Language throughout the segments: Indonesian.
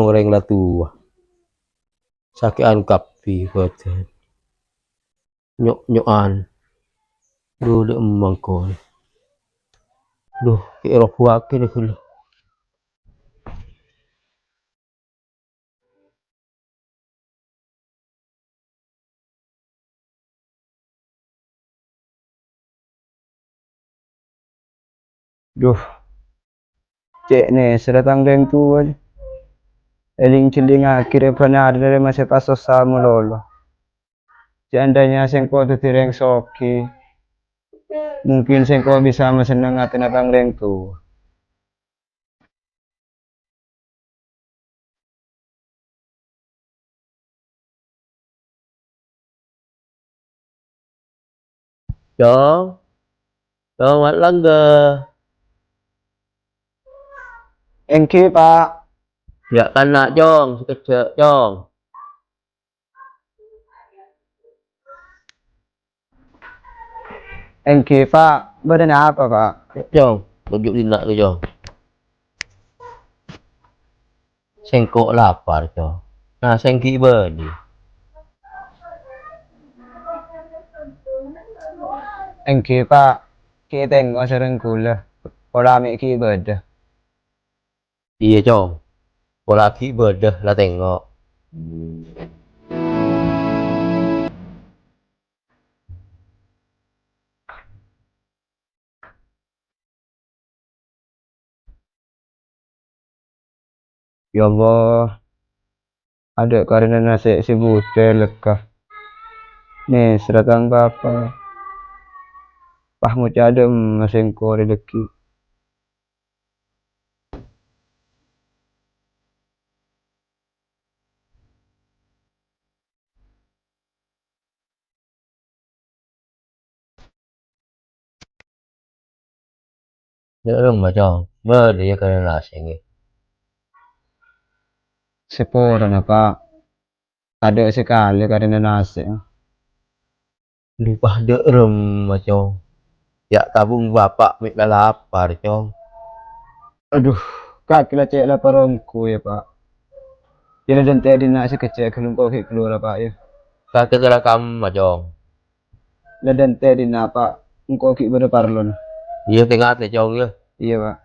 goreng lah tua sakian kapi koten nyok-nyokan dulu emang kon duh kira puake deh kulo duh cek nih sedatang deng tua eling ciling akhirnya pernah ada dari masih pasos sama lolo seandainya sengko tuh tireng soki mungkin sengko bisa mesenang atin atang deng tua Chong, Chong Mat Langga. Engki Pak. Ya kan nak Chong, sekejap Chong. Engki Pak, badan apa Pak? Chong, tunjuk dinak ke Chong. Sengkok lapar Chong. Nah sengki badi. Engki Pak, kita tengok sering gula. Pola ki beda. Iya Chong. Pola ki beda lah tengok. Ya Allah, ada karena nasi si butel lekah. Nih, sedatang bapak. Pahmu cadem masengko rezeki. Nhớ dong mà Chong, mơ dia karena nasi ni. Seporo na Pak. Ada sekali karena nasi. Lupa derem mà Chong. Ya tabung bapak mik lapar Chong. Aduh, kaki lah cek lapar omku ya Pak. Jadi dan tadi nasi kecil kelum koki keluar Pak ya. Kaki terekam mà Chong. Lah dan tadi napa koki berparlon. Iya tengah teh Chong ya. Iya Pak.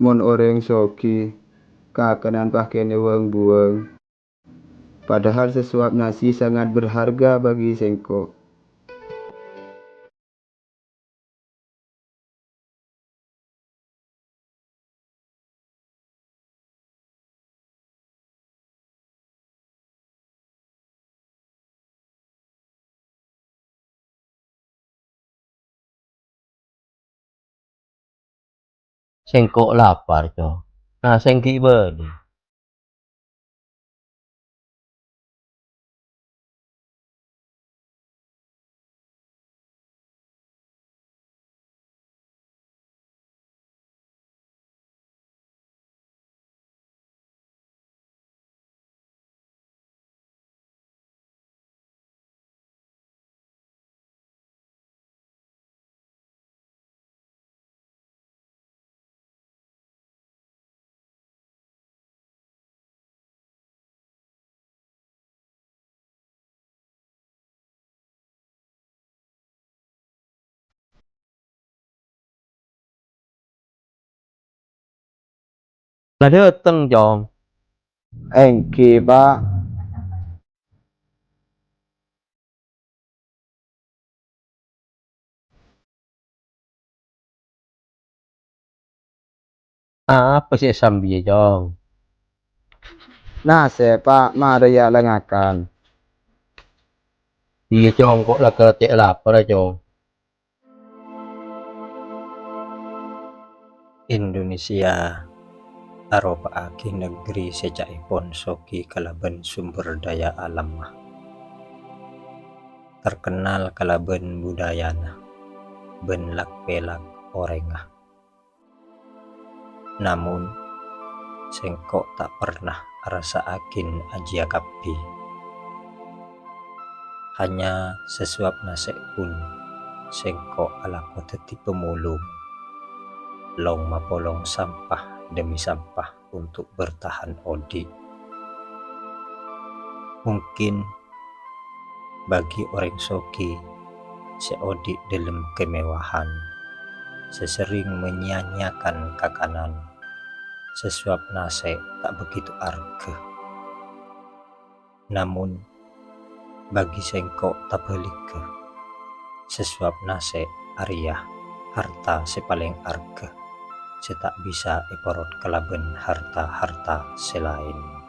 mon orang soki kakanan pakainya buang-buang. Padahal sesuap nasi sangat berharga bagi Sengko. Sengko lapar co. Nah sengki berde. Là dateng Jong. Engki pak. Apa sih sambil Jong? Nah saya pak mari ya lengakan. Iya Jong kok lah cek lapar Jong. Indonesia arupa aki negeri secaipun soki kalaben sumber daya alam terkenal kalaben budayana benlak pelak orengah. Namun Sengko tak pernah rasa akin ajia kapi. Hanya sesuap nasek pun Sengko alako teti pemulung long mapolong sampah demi sampah untuk bertahan odi. Mungkin bagi orang soki seodi dalam kemewahan sesering menyia-nyiakan kakanan sesuap nase tak begitu arge. Namun bagi Sengko tak belike sesuap nase Arya harta sepaling arge setak bisa iporot kalaben harta-harta selain.